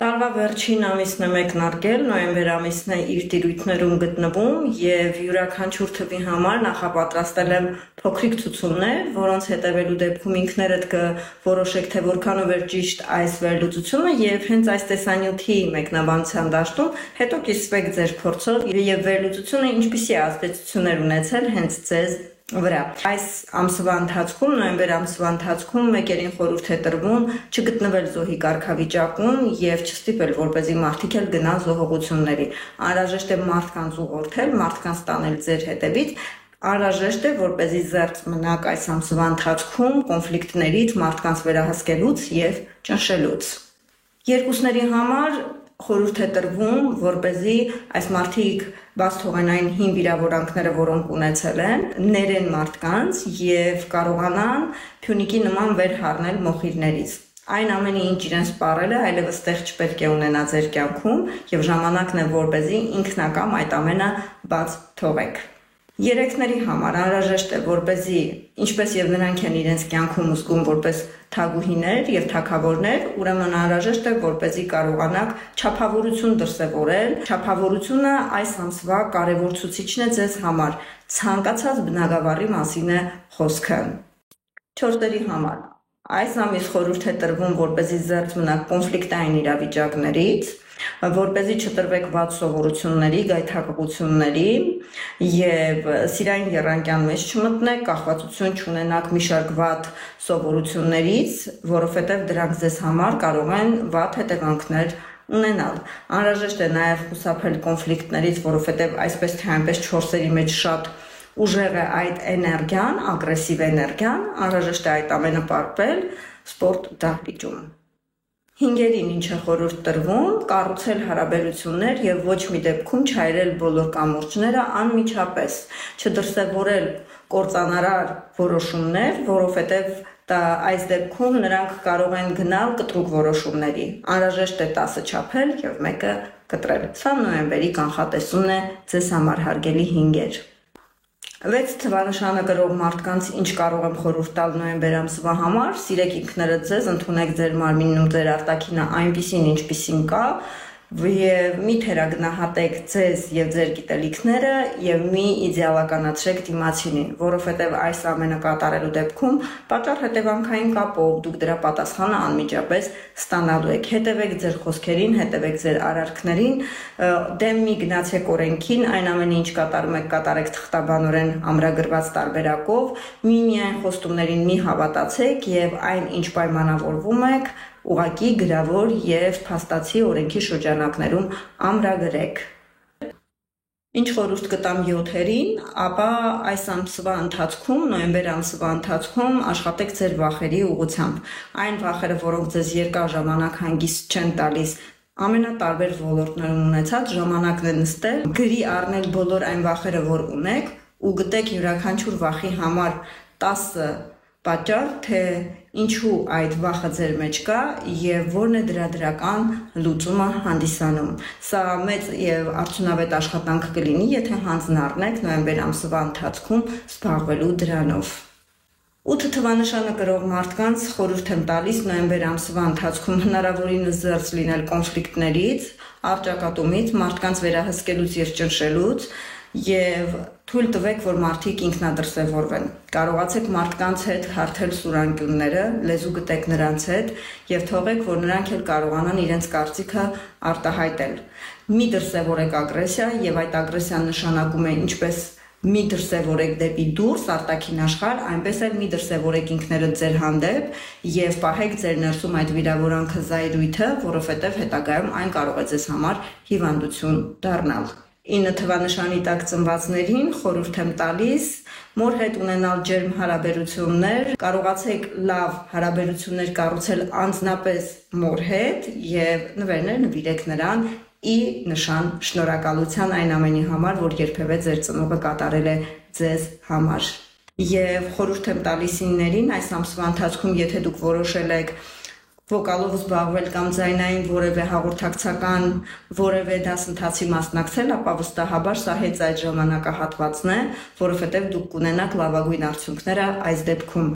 Տարվա վերջին ամիսն է մեկնարկել, նոյեմբեր ամիսն է իր տիրույթներում գտնվում և յուրաքանչյուր թվի համար նախապատրաստել եմ փոքրիկ ցուցումներ, որոնց հետևելու դեպքում ինքներդ կորոշեք, թե որքանով էր ճիշտ այս վերլուծությունը և հենց այս տեսանյութի մեկնաբանության դաշտում հետո կիսվեք ձեր փորձով և վերլուծությունը ինչպիսի ազդեցություններ ունեցել հենց ձեզ վրա։ Այս ամսվա ընթացքում, նոյեմբեր ամսվա ընթացքում մեկերին խորհուրդ է տրվում չգտնվել զոհի կարգավիճակում և չստիպել, որպեսզի մարդիկ էլ գնան զոհողությունների։ Անհրաժեշտ է մարդկանց ուղղորդել, մարդկանց տանել ձեր հետևից, անհրաժեշտ է, որպեսզի զերծ մնաք այս ամսվա ընթացքում կոնֆլիկտներից, մարդկանց վերահսկելուց և ճնշելուց։ Երկուսների համար խորհուրդ է տրվում, որպեսզի այս մարդիկ բաց թողեն այն հին վիրավորանքները, որոնք ունեցել են, ներեն մարդկանց և կարողանան Փյունիկի նման վեր հառնել մոխիրներից։ Այն ամենը, ինչ իրեն սպառել է, այլևս տեղ չպետք է ունենա ձեր կյանքում և ժամանակն է, որպեսզի ինքնակամ այդ ամենը բաց թողեք։ Երեքների համար անհրաժեշտ է, որպեսզի ինչպես և նրանք են իրենց կյանքում զգում որպես թագուհիներ և թագավորներ, ուրեմն անհրաժեշտ է, որպեսզի կարողանաք չափավորություն դրսևորել։ Չափավորությունը այս ամսվա կարևոր ցուցիչն է ձեզ համար, ցանկացած բնագավառի մասին է խոսքը։ Չորսերի համար այս ամիս խորհուրդ է տրվում, որպեսզի զերծ մնաք կոնֆլիկտային իրավիճակներից, որպեսզի չտրվեք վատ սովորությունների, գայթակղությունների և սիրային եռանկյան մեջ չմտնեք, կախվածություն չունենաք մի շարք վատ սովորություններից, որովհետև դրանք ձեզ համար կարող են վատ հետևանքներ ունենալ։ Անհրաժեշտ է նաև խուսափել կոնֆլիկտներից, որովհետև այսպես թե այնպես չորսերի մեջ շատ ուժեղ է այդ էներգիան, ագրեսիվ էներգիան, անհրաժեշտ է այդ ամենը պարբել սպորտ դահլիճում։ Հինգերին ինչ է խորհուրդ տրվում, կառուցել հարաբերություններ և ոչ մի դեպքում չայրել բոլոր կամուրջները անմիջապես, չդրսևորել կործանարար որոշումներ, որովհետև այս դեպքում նրանք կարող են գնալ կտրուկ որոշումների։ Անհրաժեշտ է 10-ը չափել և 1-ը կտրել։ Սա նոյեմբերի կանխատեսումն է ձեզ համար, հարգելի հինգեր։ 6 թվանշանը կրող մարդկանց ինչ կարող եմ խորհուրդ տալ նոյեմբեր ամսվա համար, սիրեք ինքներդ ձեզ, ընդունեք ձեր մարմինն ու ձեր արտաքինը այնպիսին, ինչպիսին կա և մի թերագնահատեք ձեզ և ձեր գիտելիքները և մի իդեալականացրեք դիմացինին, որովհետև այս ամենը կատարելու դեպքում պատճառ-հետևանքային կապով դուք դրա պատասխանը անմիջապես ստանալու եք։ Հետևեք ձեր խոսքերին, հետևեք ձեր արարքներին, դեմ մի գնացեք օրենքին, այն ամենը, ինչ կատարում եք, կատարեք թղթաբանորեն ամրագրված տարբերակով, միմիայն խոստումներին մի հավատացեք և այն, ինչ պայմանավորվում եք, ուղղակի գրավոր և փաստացի օրենքի շրջանակներում ամրագրեք։ Ինչ խորհուրդ կտամ 7-երին, ապա այս ամսվա ընթացքում, նոյեմբեր ամսվա ընթացքում աշխատեք ձեր վախերի ուղղությամբ։ Այն վախերը, որոնք ձեզ երկար ժամանակ հանգիստ չեն տալիս, ամենատարբեր ոլորտներում ունեցած ժամանակն է նստել, գրի առնել բոլոր այն վախերը, որ ունեք ու գտեք յուրաքանչյուր վախի համար 10 պատճառ, թե ինչու այդ վախը ձեր մեջ կա և որն է դրա դրական լուծումը հանդիսանում։ Սա մեծ և արդյունավետ աշխատանք կլինի, եթե հանձնառնեք նոյեմբեր ամսվա ընթացքում զբաղվելու դրանով։ 8 թվանշանը կրող մարդկանց խորհուրդ եմ տալիս նոյեմբեր ամսվա ընթացքում հնարավորինս զերծ լինել կոնֆլիկտներից, առճակատումից, մարդկանց վերահսկելուց և ճնշելուց և թույլ տվեք, որ մարդիկ ինքնադրսևորվեն։ Կարողացեք մարդկանց հետ հարթել սուրանկյունները, լեզու գտեք նրանց հետ և թողեք, որ նրանք էլ կարողանան իրենց կարծիքը արտահայտել։ Մի դրսևորեք ագրեսիա և այդ ագրեսիան նշանակում է ինչպես մի դրսևորեք դեպի դուրս արտաքին աշխարհ, այնպես էլ մի դրսևորեք ինքներդ ձեր հանդեպ և պահեք ձեր ներսում այդ վիրավորանքը զայրույթը, որովհետև հետագայում այն կարող է ձեզ համար հիվանդություն դառնալ։ 9 թվանշանի տակ ծնվածներին խորհուրդ եմ տալիս մոր հետ ունենալ ջերմ հարաբերություններ, կարողացեք լավ հարաբերություններ կառուցել անձնապես մոր հետ և նվերներ նվիրեք նրան ի նշան շնորհակալության այն ամենի համար, որ երբևէ ձեր ծնողը կատարել է ձեզ համար։ Եվ խորհուրդ եմ տալիս իններին այս ամսվա ընթացքում, եթե դուք որոշել եք վոկալով զբաղվել կամ ձայնային որևէ հաղորդակցական որևէ դասընթացի մասնակցել, ապա վստահաբար սա հենց այդ ժամանակահատվածն է, որովհետև դուք կունենաք լավագույն արդյունքները այս դեպքում։